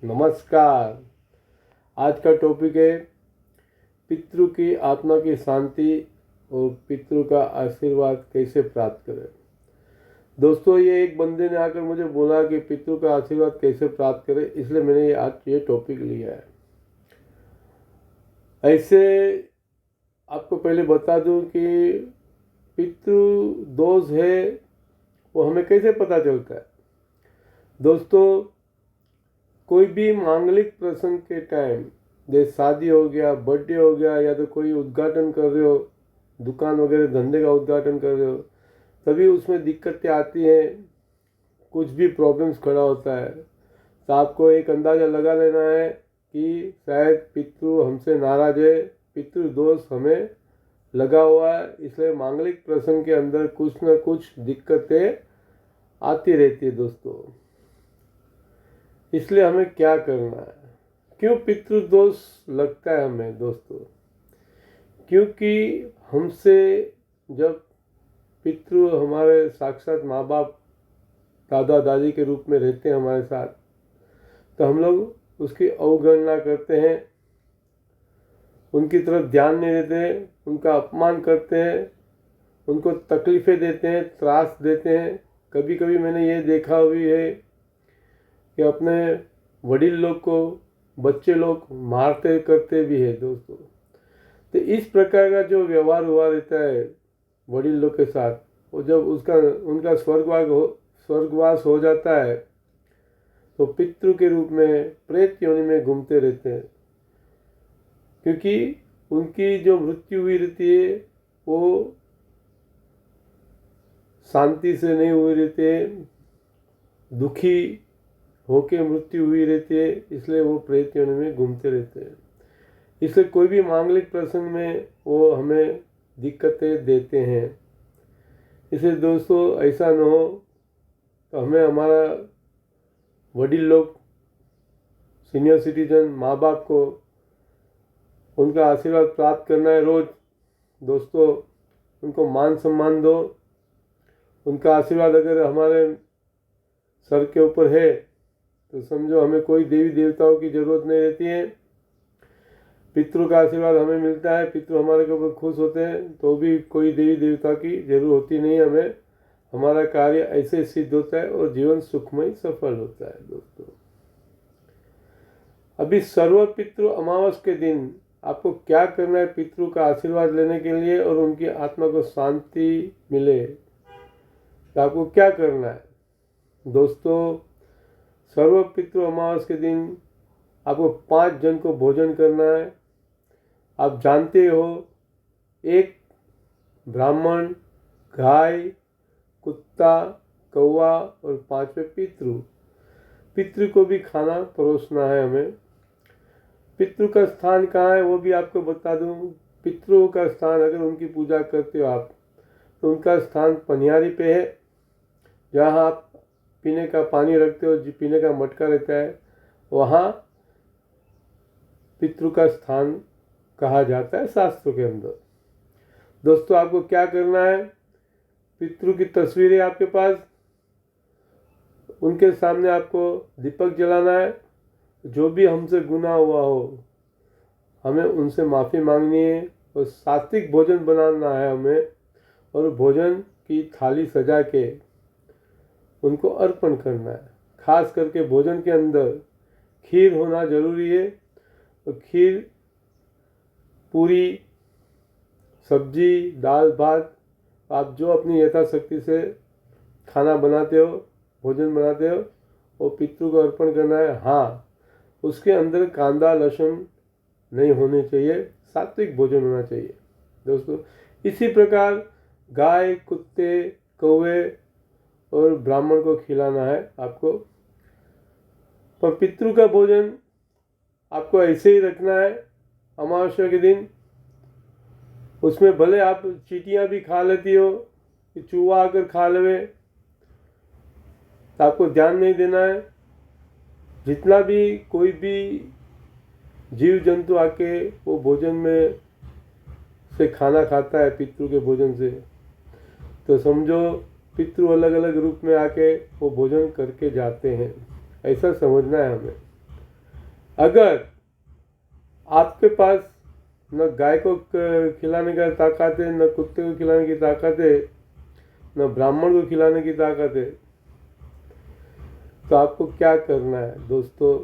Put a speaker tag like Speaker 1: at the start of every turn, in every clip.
Speaker 1: नमस्कार। आज का टॉपिक है पितृ की आत्मा की शांति और पितृ का आशीर्वाद कैसे प्राप्त करें। दोस्तों, ये एक बंदे ने आकर मुझे बोला कि पितृ का आशीर्वाद कैसे प्राप्त करें, इसलिए मैंने आज ये टॉपिक लिया है। ऐसे आपको पहले बता दूं कि पितृ दोष है वो हमें कैसे पता चलता है। दोस्तों, कोई भी मांगलिक प्रसंग के टाइम, जैसे शादी हो गया, बर्थडे हो गया, या तो कोई उद्घाटन कर रहे हो, दुकान वगैरह धंधे का उद्घाटन कर रहे हो, तभी उसमें दिक्कतें आती हैं, कुछ भी प्रॉब्लम्स खड़ा होता है। तो आपको एक अंदाज़ा लगा लेना है कि शायद पितृ हमसे नाराज है, पितृ दोष हमें लगा हुआ है, इसलिए मांगलिक प्रसंग के अंदर कुछ न कुछ दिक्कतें आती रहती है। दोस्तों, इसलिए हमें क्या करना है, क्यों पितृदोष लगता है हमें। दोस्तों, क्योंकि हमसे जब पितृ हमारे साक्षात माँ बाप, दादा दादी के रूप में रहते हैं हमारे साथ, तो हम लोग उसकी अवगणना करते हैं, उनकी तरफ ध्यान नहीं देते, उनका अपमान करते हैं, उनको तकलीफ़ें देते हैं, त्रास देते हैं। कभी कभी मैंने ये देखा भी है कि अपने वडील लोग को बच्चे लोग मारते करते भी है। दोस्तों, तो इस प्रकार का जो व्यवहार हुआ रहता है वडील लोग के साथ, वो जब उनका स्वर्गवास हो जाता है तो पितृ के रूप में प्रेत योनि में घूमते रहते हैं, क्योंकि उनकी जो मृत्यु हुई रहती है वो शांति से नहीं हुई रहती है, दुखी होके मृत्यु हुई रहती है, इसलिए वो प्रेत योनि में घूमते रहते हैं। इसलिए कोई भी मांगलिक प्रसंग में वो हमें दिक्कतें देते हैं। इसलिए दोस्तों, ऐसा न हो तो हमें हमारा वडील लोग, सीनियर सिटीजन, माँ बाप को उनका आशीर्वाद प्राप्त करना है रोज़। दोस्तों, उनको मान सम्मान दो। उनका आशीर्वाद अगर हमारे सर के ऊपर है तो समझो हमें कोई देवी देवताओं की ज़रूरत नहीं रहती है। पितृ का आशीर्वाद हमें मिलता है, पितृ हमारे के ऊपर खुश होते हैं, तो भी कोई देवी देवता की जरूरत होती नहीं है हमें। हमारा कार्य ऐसे सिद्ध होता है और जीवन सुखमय सफल होता है। दोस्तों, अभी सर्व पितृ अमावस के दिन आपको क्या करना है पितृ का आशीर्वाद लेने के लिए और उनकी आत्मा को शांति मिले, तो आपको क्या करना है। दोस्तों, सर्व पितृ अमावस के दिन आपको 5 जन को भोजन करना है। आप जानते हो, एक ब्राह्मण, गाय, कुत्ता, कौवा और 5वें पितृ को भी खाना परोसना है हमें। पितृ का स्थान कहाँ है वो भी आपको बता दूं। पितृों का स्थान, अगर उनकी पूजा करते हो आप, तो उनका स्थान पनियारी पे है, जहाँ आप पीने का पानी रखते हो, जो पीने का मटका रहता है, वहाँ पितृ का स्थान कहा जाता है शास्त्रों के अंदर। दोस्तों, आपको क्या करना है, पितृ की तस्वीर है आपके पास, उनके सामने आपको दीपक जलाना है। जो भी हमसे गुनाह हुआ हो हमें उनसे माफ़ी मांगनी है और सात्विक भोजन बनाना है हमें, और भोजन की थाली सजा के उनको अर्पण करना है। खास करके भोजन के अंदर खीर होना जरूरी है, और खीर, पूरी, सब्जी, दाल, भात, आप जो अपनी यथाशक्ति से खाना बनाते हो, भोजन बनाते हो, वो पितृ को अर्पण करना है। हाँ, उसके अंदर कांदा लहसुन नहीं होने चाहिए, सात्विक भोजन होना चाहिए। दोस्तों, इसी प्रकार गाय, कुत्ते, कौवे और ब्राह्मण को खिलाना है आपको। पर पितृ का भोजन आपको ऐसे ही रखना है अमावस्या के दिन। उसमें भले आप चींटियाँ भी खा लेती हो, कि चूहा आकर खा लेवे, तो आपको ध्यान नहीं देना है। जितना भी कोई भी जीव जंतु आके वो भोजन में से खाना खाता है पितृ के भोजन से, तो समझो पितृ अलग अलग रूप में आके वो भोजन करके जाते हैं, ऐसा समझना है हमें। अगर आपके पास न गाय को खिलाने का ताकत है, न कुत्ते को खिलाने की ताकत है, न ब्राह्मण को खिलाने की ताकत है, तो आपको क्या करना है दोस्तों?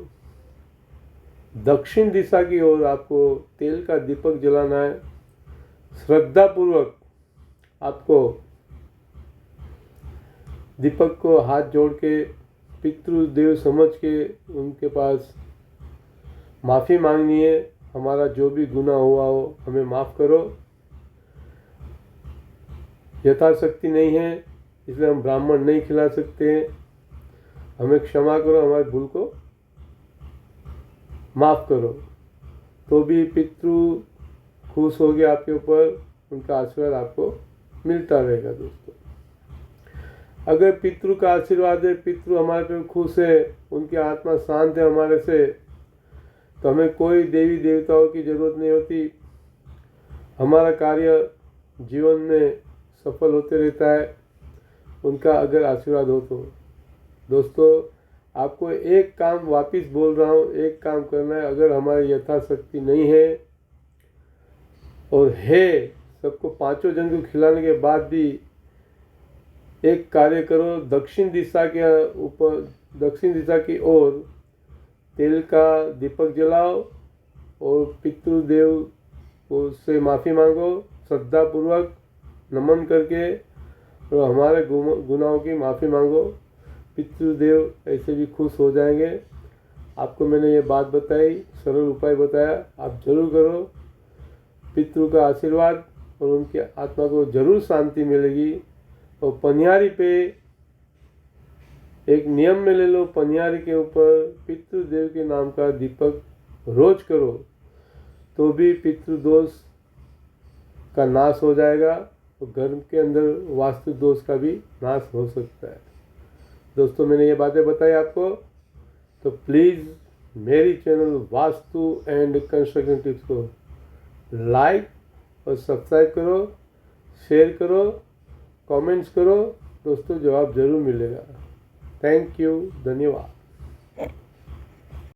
Speaker 1: दक्षिण दिशा की ओर आपको तेल का दीपक जलाना है। श्रद्धापूर्वक आपको दीपक को हाथ जोड़ के पितृदेव समझ के उनके पास माफ़ी मांगनी है। हमारा जो भी गुनाह हुआ हो हमें माफ़ करो, यथाशक्ति नहीं है इसलिए हम ब्राह्मण नहीं खिला सकते हैं, हमें क्षमा करो, हमारी भूल को माफ़ करो। तो भी पितृ खुश हो गया आपके ऊपर, उनका आशीर्वाद आपको मिलता रहेगा दोस्तों। अगर पितृ का आशीर्वाद है, पितृ हमारे पे खुश है, उनकी आत्मा शांत है हमारे से, तो हमें कोई देवी देवताओं की ज़रूरत नहीं होती। हमारा कार्य जीवन में सफल होते रहता है उनका अगर आशीर्वाद हो तो। दोस्तों आपको एक काम वापस बोल रहा हूँ, एक काम करना है। अगर हमारी यथाशक्ति नहीं है और है, सबको पांचों जन को खिलाने के बाद भी एक कार्य करो, दक्षिण दिशा के ऊपर, दक्षिण दिशा की ओर तेल का दीपक जलाओ और पितृदेव से माफ़ी मांगो, श्रद्धापूर्वक नमन करके, और हमारे गुनाहों की माफ़ी मांगो। पितृदेव ऐसे भी खुश हो जाएंगे। आपको मैंने ये बात बताई, सरल उपाय बताया, आप जरूर करो। पितृ का आशीर्वाद और उनकी आत्मा को जरूर शांति मिलेगी। और पनियारी पे एक नियम में ले लो, पनियारी के ऊपर पितृदेव के नाम का दीपक रोज करो, तो भी पितृदोष का नाश हो जाएगा और घर के अंदर वास्तु दोष का भी नाश हो सकता है। दोस्तों मैंने ये बातें बताई आपको, तो प्लीज़ मेरी channel vastu and construction tips को लाइक और सब्सक्राइब करो, शेयर करो, कमेंट्स करो। दोस्तों जवाब ज़रूर मिलेगा। थैंक यू, धन्यवाद।